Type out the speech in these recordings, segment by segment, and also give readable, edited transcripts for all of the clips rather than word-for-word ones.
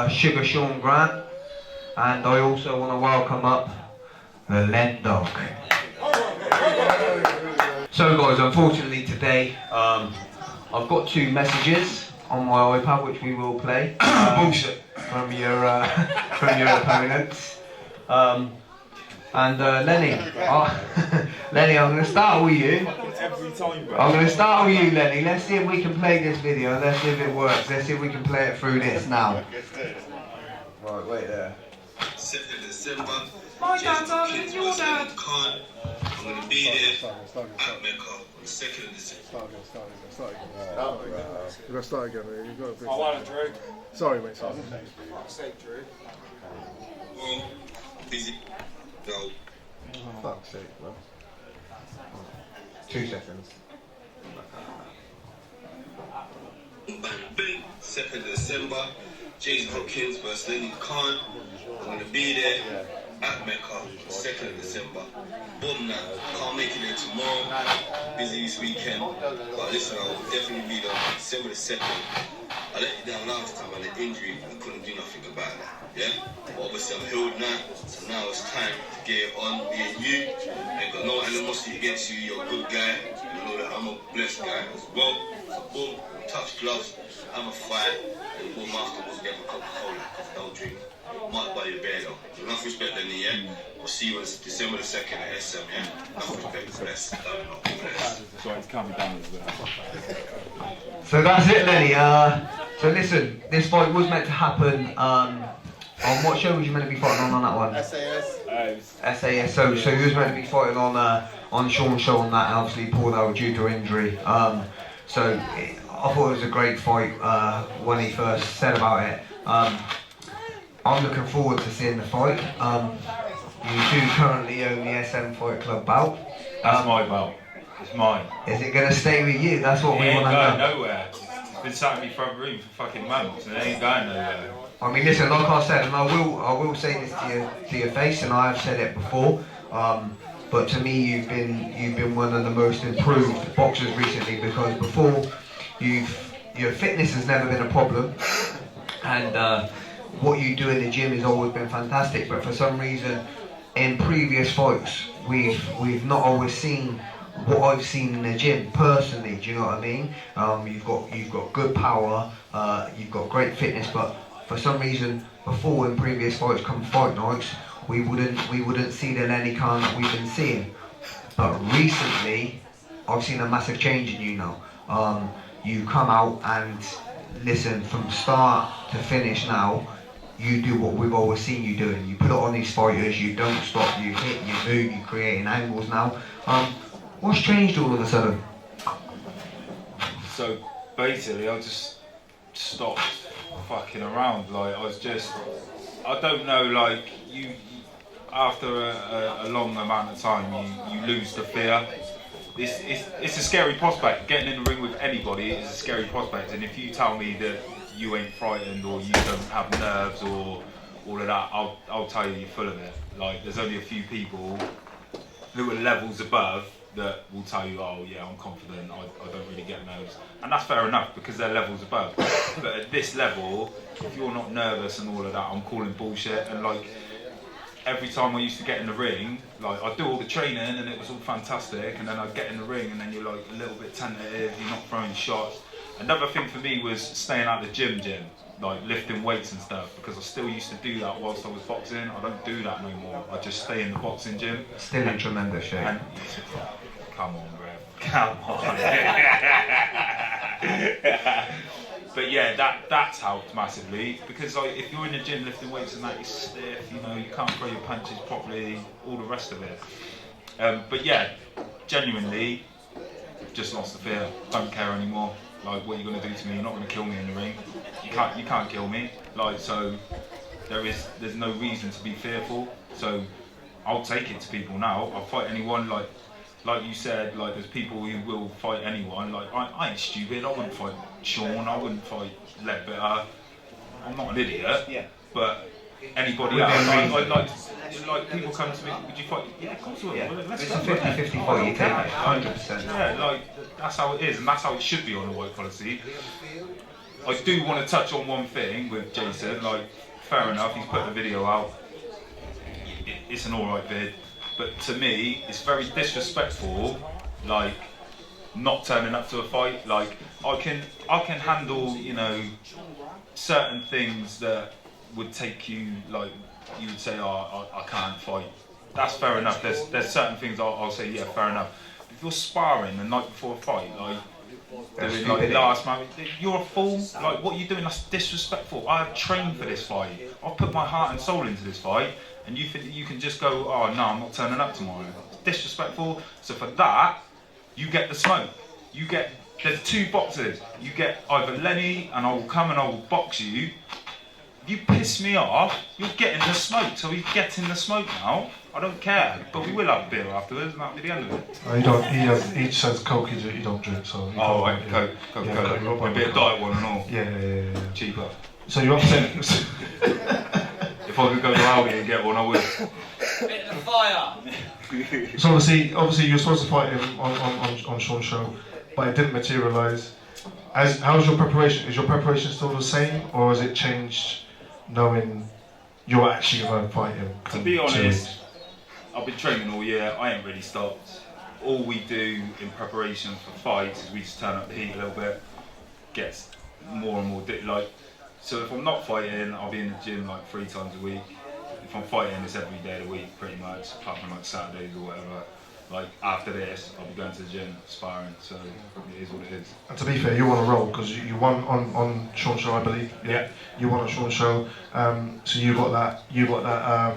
Sugar Shawn Grant, and I also want to welcome up the Len Dog. So guys, unfortunately today, I've got 2 messages on my iPad which we will play bullshit from your opponents. Lenny, Lenny, I'm going to start with you. every time, bro. I'm going to start with you, Lenny. Let's see if we can play this video. Let's see if it works. Let's see if we can play it through this now. Right, wait there. 7th of December. My dad's asking your dad. I'm going to be there at Meca on the 2nd of December. Start again. You've got to start again, mate. You've got to be... I want it, Drew. Sorry, mate. Sorry. Fuck's sake, Drew. Well, busy. No. Fuck's sake, man. 2 seconds. Bang, bang. 2nd of December. Jason Hopkins versus Lenny. I'm going to be there at Meca, 2nd of December. Boom now. Can't make it there tomorrow. Busy this weekend. But listen, I will definitely be there December the 2nd. I let you down last time, I had an injury. I couldn't do nothing about that. Yeah? But obviously I'm healed now. So now it's time to get it on. Me and you. Ain't got no animosity against you. You're a good guy. You know that I'm a blessed guy as well. So boom, touch gloves. I'm a fight. And boom, afterwards get a Coca-Cola. Because I don't drink. Might buy you a beer though. Enough respect, Lenny, yeah? We'll see you on December the 2nd at SM, yeah? Enough respect, bless. Sorry, it's calm me down as well. So that's it, Lenny. So listen, this fight was meant to happen on what show was you meant to be fighting on that one? SAS. So you was meant to be fighting on Shawn's show on that, and obviously pulled out due to injury. I thought it was a great fight when he first said about it. I'm looking forward to seeing the fight. You 2 currently own the SM Fightclub belt. That's my belt. It's mine. Is it going to stay with you? That's what we It want ain't to know. going nowhere. It's been sat in my front room for fucking months and it ain't going nowhere. I mean, listen, like I said, and I will say this to your face, and I have said it before. But to me, you've been one of the most improved boxers recently, because before your fitness has never been a problem, and what you do in the gym has always been fantastic. But for some reason, in previous fights, we've not always seen what I've seen in the gym personally. Do you know what I mean? You've got good power, you've got great fitness, but for some reason, before in previous fights, come fight nights, we wouldn't see the Lenny Khan that we've been seeing. But recently, I've seen a massive change in you now. You come out and listen, from start to finish now, you do what we've always seen you doing. You put it on these fighters, you don't stop, you hit, you move, you're creating angles now. What's changed all of a sudden? So basically I just stopped fucking around. Like I don't know, like you after a long amount of time you lose the fear. It's a scary prospect. Getting in the ring with anybody is a scary prospect, and if you tell me that you ain't frightened or you don't have nerves or all of that, I'll tell you you're full of it. Like there's only a few people who are levels above that will tell you, oh yeah, I'm confident, I don't really get nerves. And that's fair enough because they're levels above. But at this level, if you're not nervous and all of that, I'm calling bullshit. And like every time I used to get in the ring, like I'd do all the training and it was all fantastic, and then I'd get in the ring and then you're like a little bit tentative, you're not throwing shots. Another thing for me was staying out the gym, like lifting weights and stuff, because I still used to do that whilst I was boxing. I don't do that no more. I just stay in the boxing gym. Still in tremendous shape. And, come on, bro. Come on. But yeah, that's helped massively, because like if you're in the gym lifting weights and that, you're stiff, you know, you can't throw your punches properly, all the rest of it. But yeah, genuinely, just lost the fear. Don't care anymore. Like, what are you going to do to me? You're not going to kill me in the ring. You can't kill me. Like, so there's no reason to be fearful. So I'll take it to people now. I'll fight anyone. Like you said, like there's people who will fight anyone. Like I ain't stupid. I wouldn't fight Shawn. I wouldn't fight Ledbetter. I'm not an idiot. Yeah. But anybody else, like people come to me, would you fight? Yeah, of course I would. Yeah. It's a 50-50 fight, you take it, 100%. Yeah, like that's how it is, and that's how it should be on the white policy. I do want to touch on one thing with Jason. Like, fair enough, he's put the video out. It's an alright vid, but to me, it's very disrespectful. Like, not turning up to a fight. Like, I can handle, you know, certain things that would take you, like, you would say, oh, I can't fight. That's fair enough. There's certain things I'll say, yeah, fair enough. But if you're sparring the night before a fight, like, doing like last man, you're a fool. Like, what are you doing? That's disrespectful. I have trained for this fight. I've put my heart and soul into this fight, and you think that you can just go, oh no, I'm not turning up tomorrow. It's disrespectful. So for that, you get the smoke. There's two boxers. You get either Lenny, and I will come and I will box you. If you piss me off, you're getting the smoke. So he's getting the smoke now. I don't care, but we will have a beer afterwards, and that'll be the end of it. He don't. He says Coke. He don't drink, so. Oh right, Coke. A bit of diet one and all. Yeah. Cheaper. So you're upset. If I could go to Aldi and get one, I would. Bit of the fire. So obviously, you're supposed to fight him on Shawn's show, but it didn't materialise. How's your preparation? Is your preparation still the same, or has it changed, knowing you're actually going to fight him? To be honest, I've been training all year. I ain't really stopped. All we do in preparation for fights is we just turn up the heat a little bit. Gets more and more like. So if I'm not fighting, I'll be in the gym like 3 times a week. If I'm fighting, it's every day of the week, pretty much, apart from like Saturdays or whatever. Like after this, I'll be going to the gym, sparring. So it is what it is. And to be fair, you're on a roll because you won on Shawn's show, I believe. Yeah. You won on Shawn's show, so you got that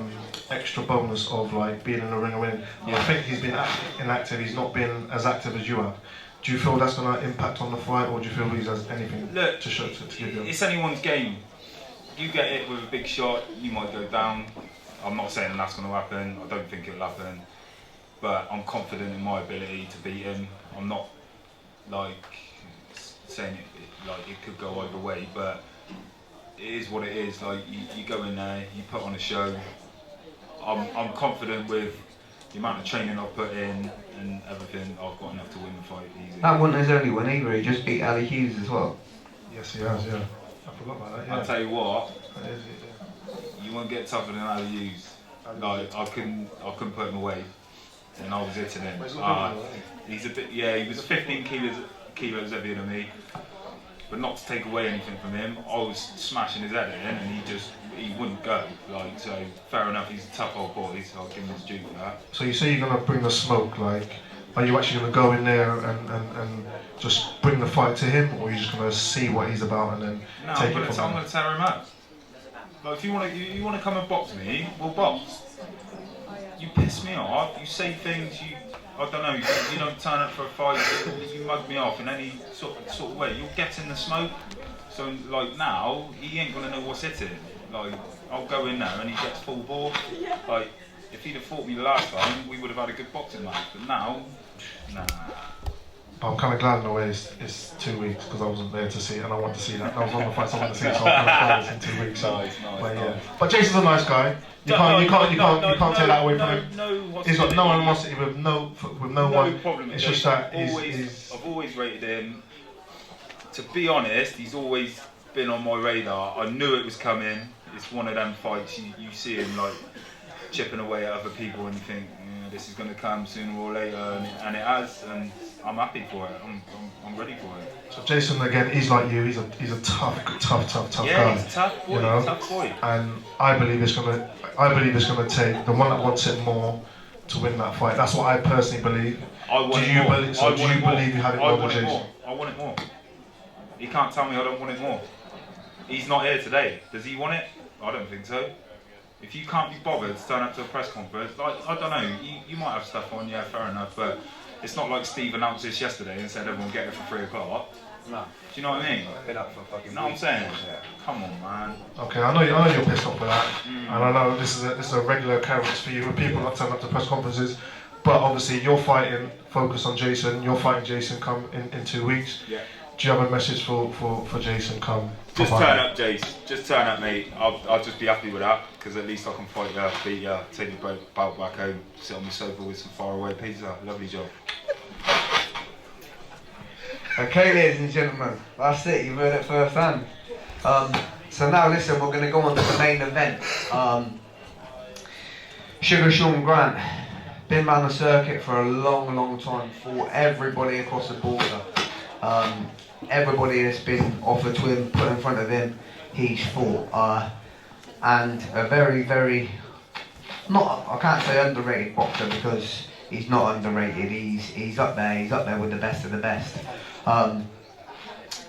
extra bonus of like being in the ring and winning. Yeah. I think he's been inactive. He's not been as active as you have. Do you feel that's going to impact on the fight, or do you feel he has anything to show to give you? It's anyone's game. You get hit with a big shot, you might go down. I'm not saying that's going to happen. I don't think it'll happen. But I'm confident in my ability to beat him. I'm not like saying it could go either way, but it is what it is. Like you go in there, you put on a show. I'm confident with the amount of training I've put in and everything. I've got enough to win the fight easy. That wasn't his only one either. He just beat Ali Hughes as well. Yes, he has. Yeah, I forgot about that. Yeah. I'll tell you what, That is it, you won't get tougher than Ali Hughes. Like I couldn't put him away. And I was hitting him. He's a bit, he was 15 kilos heavier than me. But not to take away anything from him, I was smashing his head in, and he wouldn't go. Like, so fair enough, he's a tough old boy, so I'll give him his due for that. So you say you're going to bring the smoke, like, are you actually going to go in there and just bring the fight to him, or are you just going to see what he's about and then take it from him? I'm going to tear him up. Like, if you want to come and box me, we'll box. You piss me off, you say things, I don't know, you don't turn up for a fight, you mug me off in any sort of way, you'll get in the smoke. So like now, he ain't gonna know what's hitting. Like, I'll go in there and he gets full bore. Like, if he'd have fought me the last time, we would have had a good boxing match, but now, nah. I'm kind of glad in a way it's 2 weeks, because I wasn't there to see it and I want to see that. That was one of the fights I wanted to see, so I'm kind of glad it's in 2 weeks. So. Nice. But Jason's a nice guy. You can't take that away from him. He's got no animosity with no one. Problem. It's just that I've always rated him. To be honest, he's always been on my radar. I knew it was coming. It's one of them fights you see him like chipping away at other people and you think, this is going to come sooner or later, and it has, and I'm happy for it. I'm ready for it. So Jason, again, he's like you. He's a tough guy. Yeah, he's a tough boy. You know? Tough boy. And I believe it's gonna take the one that wants it more to win that fight. That's what I personally believe. Do you believe you have it more than Jason? I want it more. He can't tell me I don't want it more. He's not here today. Does he want it? I don't think so. If you can't be bothered to turn up to a press conference, like, I don't know, you might have stuff on, yeah, fair enough, but it's not like Steve announced this yesterday and said everyone get it for 3 o'clock. No. Do you know what I mean? I've been up for fucking. You know what I'm saying? Yeah. Come on, man. Okay, I know you're pissed off with that, and I know this is a regular occurrence for you for people not turning up to press conferences. But obviously, you're fighting. Focus on Jason. You're fighting Jason. Come in 2 weeks. Yeah. Do you have a message for Jason? Just turn up, Jace. Just turn up, mate. I'll just be happy with that, because at least I can fight you, beat you, take your belt back home, sit on my sofa with some faraway pizza. Lovely job. Okay, ladies and gentlemen, that's it. You've heard it firsthand. So now, listen, we're going to go on to the main event. Sugar Shawn Grant, been around the circuit for a long, long time. Fought everybody across the border. Everybody that's been offered to him, put in front of him, he's fought. And a very, very, not, I can't say underrated boxer because he's not underrated. He's up there. He's up there with the best of the best.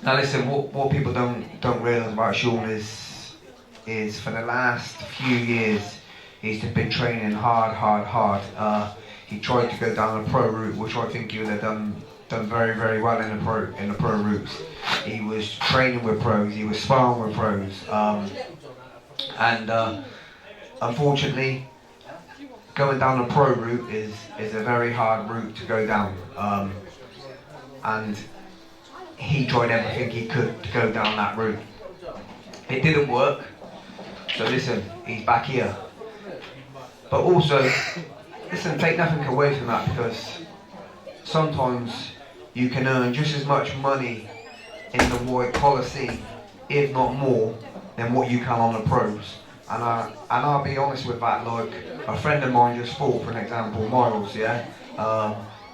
Now listen, what people don't realise about Shawn is for the last few years he's been training hard. He tried to go down a pro route, which I think he would have done very, very well in the pro routes. He was training with pros. He was sparring with pros. And unfortunately, going down the pro route is a very hard route to go down. And he tried everything he could to go down that route. It didn't work. So listen, he's back here. But also, listen, take nothing away from that, because sometimes you can earn just as much money in the white collar scene, if not more, than what you can on the pros. And I'll be honest with that. Like, a friend of mine just fought, for an example, Miles. Yeah,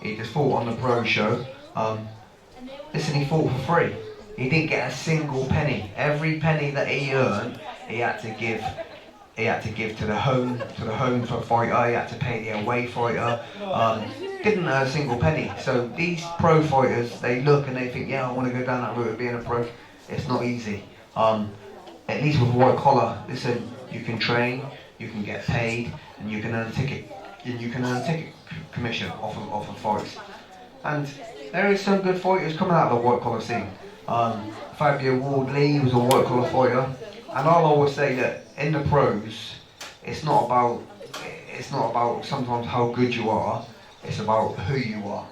he just fought on the pro show. Listen, he fought for free. He didn't get a single penny. Every penny that he earned, he had to give. He had to give to the home for fighter. He had to pay the away fighter. Didn't earn a single penny. So these pro fighters, they look and they think, yeah, I want to go down that route of being a pro. It's not easy. At least with white collar, listen, you can train, you can get paid, and you can earn ticket commission off of fights. And there is some good fighters coming out of the white collar scene. Fabio Wardley was a white collar fighter, and I'll always say that in the pros, it's not about sometimes how good you are. It's about who you are.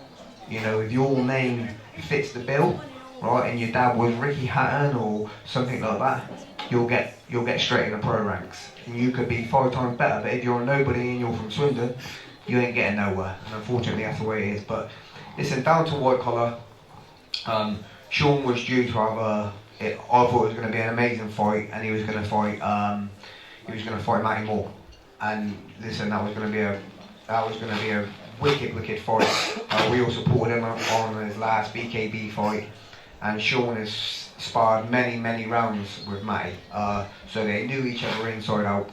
You know, if your name fits the bill, right, and your dad was Ricky Hatton or something like that, you'll get straight in the pro ranks. And you could be 5 times better, but if you're a nobody and you're from Swindon, you ain't getting nowhere. And unfortunately, that's the way it is. But listen, down to white collar, Shawn was due to have I thought it was going to be an amazing fight, and he was going to fight Matty Moore. And listen, that was going to be a wicked fight. We all supported him on his last BKB fight, and Shawn has sparred many rounds with Matty, so they knew each other inside out.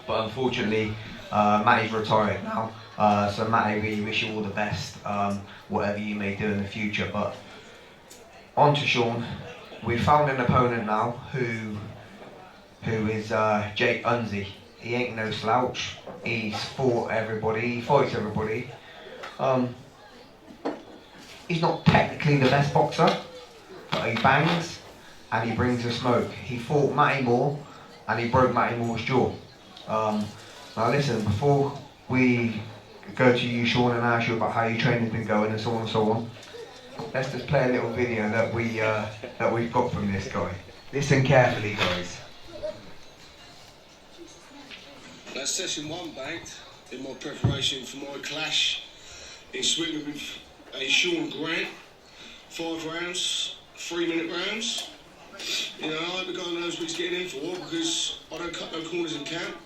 But unfortunately, Matty's retired now. So Matty, we wish you all the best, whatever you may do in the future. But on to Shawn. We found an opponent now who is Jake Unzi. He ain't no slouch. He's fought everybody. He fights everybody. He's not technically the best boxer, but he bangs and he brings the smoke. He fought Matty Moore and he broke Matty Moore's jaw. Now listen, before we go to you, Shawn, and ask you about how your training's been going and so on and so on, let's just play a little video that we've got from this guy. Listen carefully, guys. That's session 1 banked in my preparation for my clash in Swindon with a Shawn Grant. 5 rounds, 3-minute rounds. You know, I hope the guy knows what he's getting in for, because I don't cut no corners in camp,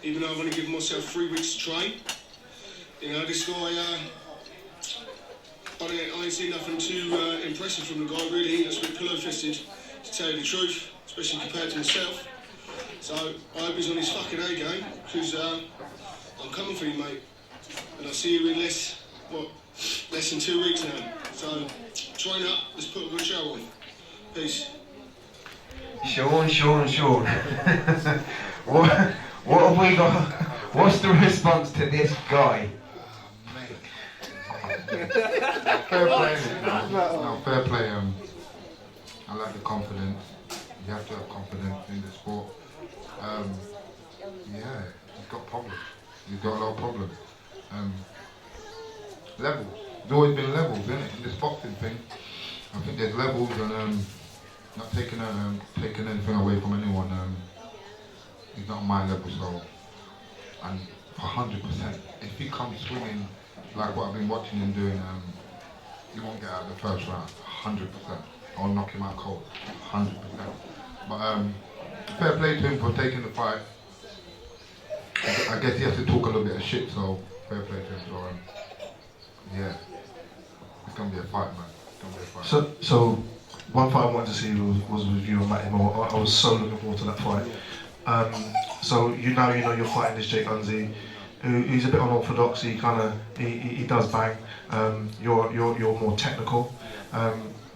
even though I've only given myself 3 weeks to train. You know, this guy, I ain't seen nothing too impressive from the guy, really. That's been pillow-fisted, to tell you the truth, especially compared to myself. So I hope he's on his fucking A game, because I'm coming for you, mate. And I'll see you in less than 2 weeks now. So train up, let's put a good show on. Peace. Shawn. What have we got? What's the response to this guy? Fair play. No, fair play. I like the confidence. You have to have confidence in the sport. Yeah, he's got problems. He's got a lot of problems. Levels. There's always been levels, isn't it? In this boxing thing, I think there's levels, and not taking anything away from anyone. He's not on my level, so, and 100%. If he comes swinging like what I've been watching him doing, he won't get out of the first round. 100%. I'll knock him out cold, 100%. But fair play to him for taking the fight. I guess he has to talk a little bit of shit, so fair play to him. So yeah, it's gonna be a fight, man. It's gonna be a fight. So one fight I wanted to see was with you and Matty Moore. I was so looking forward to that fight. So you know you're fighting this Jake Unzi, who's a bit unorthodox. He does bang. You're more technical.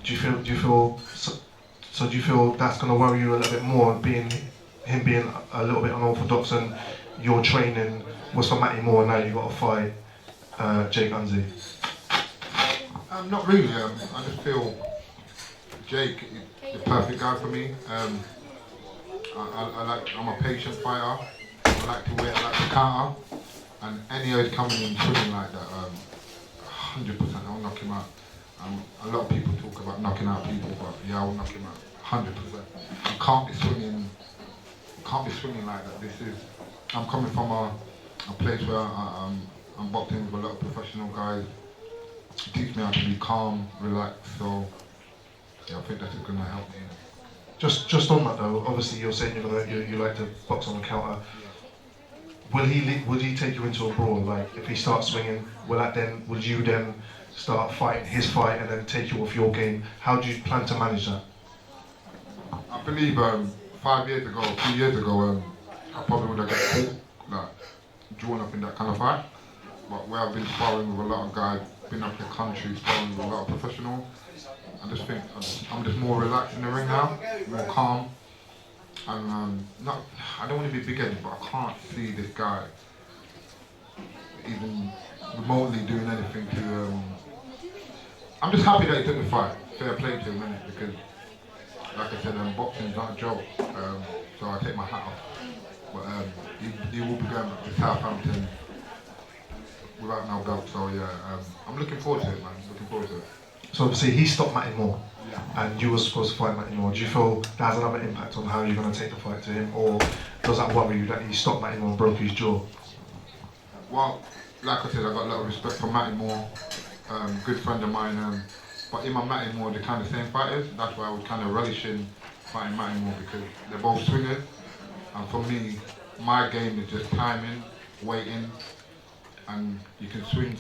Do you feel that's going to worry you a little bit more, being a little bit unorthodox, and your training was for Matty Moore, and now you've got to fight Jake Unzi? Not really. I just feel Jake is the perfect guy for me. I'm a patient fighter. I like to wait, I like to counter, and any of coming in swinging like that, 100%, I'll knock him out. A lot of people talk about knocking out people, but yeah, I'll knock him out, 100%. You can't be swinging like that. I'm coming from a place where I'm boxing with a lot of professional guys. It teaches me how to be calm, relaxed, so yeah, I think that's going to help me. Just on that though, obviously you're saying you like to box on the counter. Would he take you into a brawl? Like if he starts swinging, would you then start fighting his fight and then take you off your game? How do you plan to manage that? I believe 5 years ago, 2 years ago, I probably would have got caught, drawn up in that kind of fight. But where I've been sparring with a lot of guys, been up the country sparring with a lot of professionals, I just think I'm just more relaxed in the ring now, more calm. And I don't want to be big-headed, but I can't see this guy even remotely doing anything to. I'm just happy that he took the fight. Fair play to him, innit? Because, like I said, boxing's not a joke. So I take my hat off. But he will be going back to Southampton without no belt. So yeah, I'm looking forward to it, man. Looking forward to it. So obviously he stopped Matty Moore, and you were supposed to fight Matty Moore. Do you feel that has another impact on how you're going to take the fight to him, or does that worry you that he stopped Matty Moore and broke his jaw? Well, like I said, I got a lot of respect for Matty Moore, good friend of mine. But him and Matty Moore, they're kind of same fighters. That's why I was kind of relishing fighting Matty Moore, because they're both swingers. And for me, my game is just timing, waiting, and you can swing,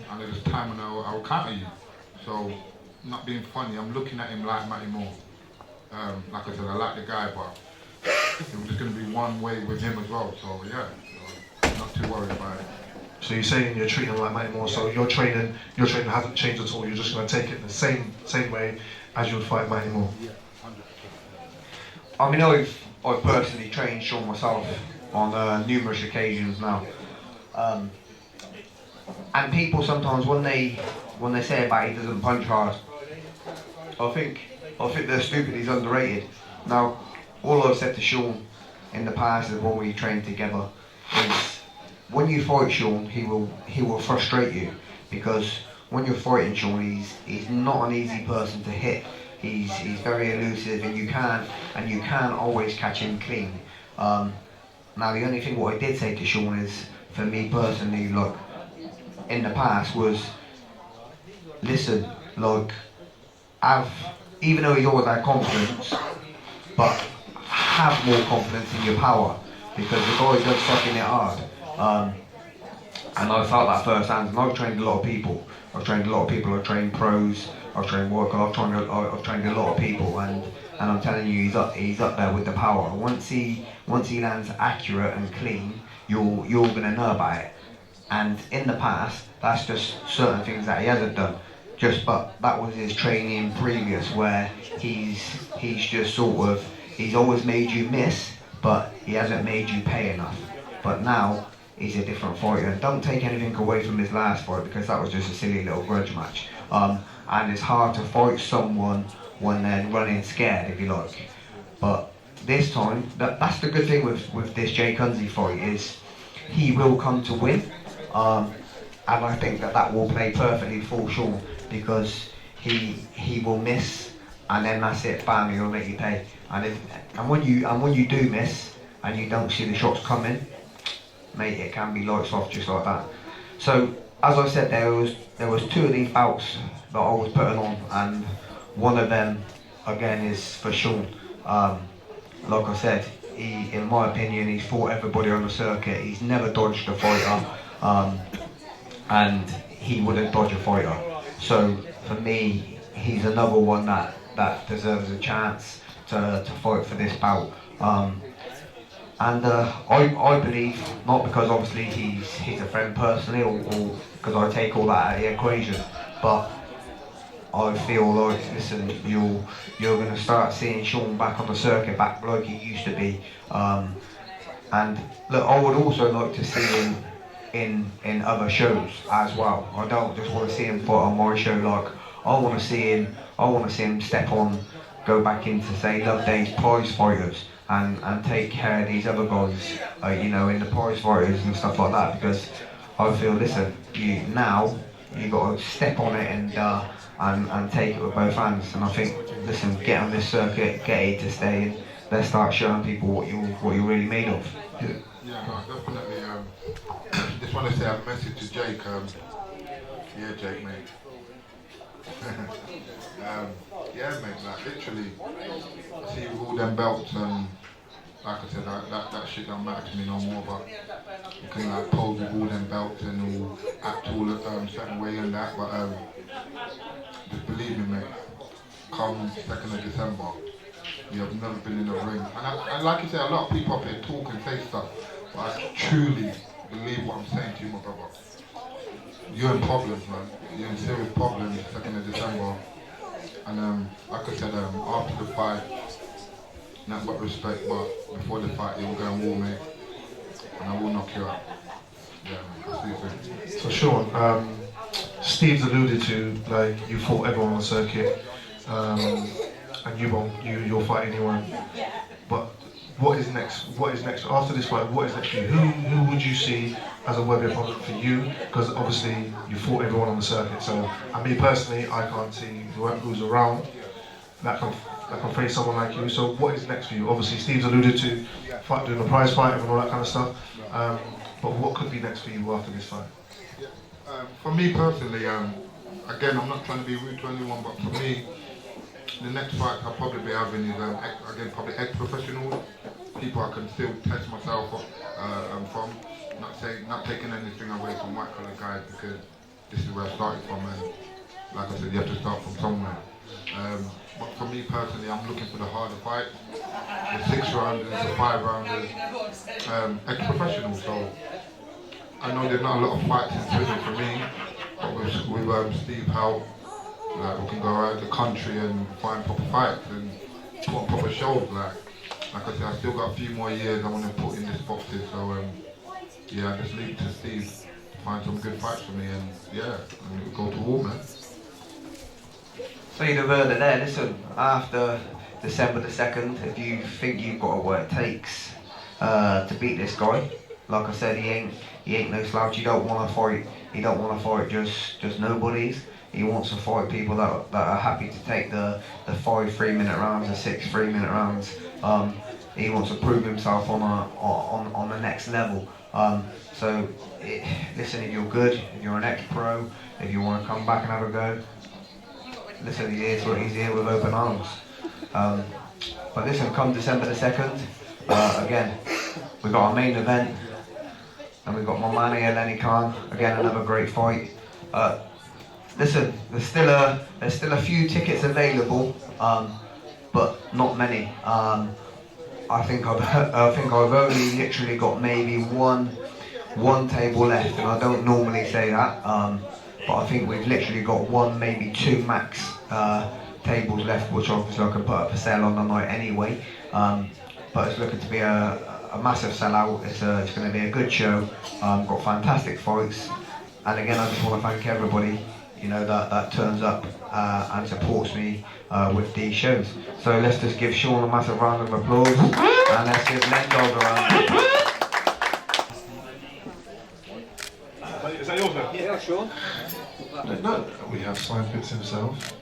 and there's time and I will counter you. So, not being funny, I'm looking at him like Matty Moore. Like I said, I like the guy, but it was just going to be one way with him as well. So yeah, not too worried about it. So you're saying you're treating him like Matty Moore, so your training hasn't changed at all. You're just going to take it the same way as you would fight Matty Moore. I mean, I've personally trained Shawn myself on numerous occasions now. And people sometimes, when they say about he doesn't punch hard, I think they're stupid. He's underrated. Now, all I've said to Shawn in the past is when we trained together is when you fight Shawn, he will frustrate you, because when you're fighting Shawn, he's not an easy person to hit. He's very elusive, and you can't always catch him clean. Now, the only thing what I did say to Shawn is, for me personally, like in the past, was listen, like even though he's always had confidence, but have more confidence in your power, because the guy does fucking it hard. And I felt that firsthand, and I've trained a lot of people. I've trained pros, I've trained workers, I've trained a lot of people, and I'm telling you, he's up there with the power. Once he lands accurate and clean, you're gonna know about it. And in the past, that's just certain things that he hasn't done. But that was his training previous, where he's always made you miss, but he hasn't made you pay enough. But now he's a different fighter. And don't take anything away from his last fight, because that was just a silly little grudge match. And it's hard to fight someone when they're running scared, if you like. But this time, that's the good thing with this Jake Unzi fight, is he will come to win. And I think that will play perfectly for Shawn, because he will miss, and then that's it, bam, he'll make you pay. And when you do miss and you don't see the shots coming, mate, it can be lights off just like that. So as I said, there was two of these bouts that I was putting on, and one of them, again, is for Shawn. Like I said, in my opinion, he's fought everybody on the circuit. He's never dodged a fighter, and he wouldn't dodge a fighter. So for me, he's another one that deserves a chance to fight for this bout. I believe, not because obviously he's a friend personally, or because I take all that out of the equation, but I feel like, listen, you're going to start seeing Shawn back on the circuit, back like he used to be. And look, I would also like to see him in other shows as well. I don't just want to see him fight on my show. Like, I want to see him step on, go back into, say, Loveday's prize fighters and take care of these other guys, you know, in the prize fighters and stuff like that. Because I feel, listen, you got to step on it and take it with both hands. And I think, listen, get on this circuit, get it to stay, and let's start showing people what you're really made of. Yeah, no, definitely. Just want to say a message to Jake. Yeah, Jake, mate. Yeah, mate. Like literally, I see with all them belts and like I said, that shit don't matter to me no more. But you can like pose with all them belts and all act all a certain way and that. But just believe me, mate. Come 2nd of December. You have never been in a ring. And like you say, a lot of people up here talk and say stuff, but I truly believe what I'm saying to you, my brother. You're in problems, man. You're in serious problems 2nd of December. And like I said, after the fight, nothing but respect, but before the fight, you'll go and war, mate. And I will knock you out. Yeah, man. I'll see you soon. So Shawn, Steve's alluded to, like, you fought everyone on the circuit, and you'll fight anyone. But what is next? What is next after this fight? What is next for you? Who would you see as a worthy opponent for you? Because obviously you fought everyone on the circuit. So, and me personally, I can't see who's around that can face someone like you. So, what is next for you? Obviously, Steve's alluded to doing a prize fight and all that kind of stuff. But what could be next for you after this fight? For me personally, again, I'm not trying to be rude to anyone, but for me, the next fight I'll probably be having is, again, probably ex-professionals, people I can still test myself from, not taking anything away from white-collar guys, because this is where I started from, and like I said, you have to start from somewhere. But for me personally, I'm looking for the harder fight, the 6-rounders, the 5-rounders, ex-professionals. So I know there's not a lot of fights in Swindon for me, but with Steve Howe, like we can go around the country and find proper fights and put on proper shows. Like I said, I still got a few more years I want to put in this boxing. So yeah, I just leave it to Steve to find some good fights for me, and yeah, and we'll go to war, man. So you'd have heard it there. Listen, after December the 2nd, if you think you've got what it takes to beat this guy, like I said, he ain't no slouch. You don't want to fight. You don't want to fight just nobodies. He wants to fight people that are happy to take the 5 3-minute rounds, the 6 3-minute rounds. He wants to prove himself on the next level. So listen, if you're good, if you're an ex-pro, if you want to come back and have a go, listen, he's here with open arms. But listen, come December the 2nd, again, we've got our main event, and we've got my man here, Lenny Khan, again another great fight. Listen, there's still a few tickets available, but not many. I think I've only literally got maybe one table left, and I don't normally say that, but I think we've literally got one, maybe 2 max tables left, which obviously I can put up for sale on the night anyway. But it's looking to be a massive sellout. It's going to be a good show. Got fantastic fights, and again, I just want to thank everybody, you know, that turns up and supports me with these shows. So let's just give Shawn a massive round of applause, and let's give Len Dog a round. Is that yours, man? Yeah, Shawn. No, we have signed bits himself,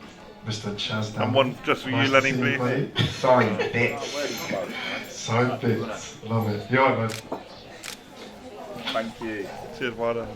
Mr. Chaz. And one just for you, Lenny, please. Signed bits. Signed bits, love it. You're right, man. Thank you. Cheers, well done.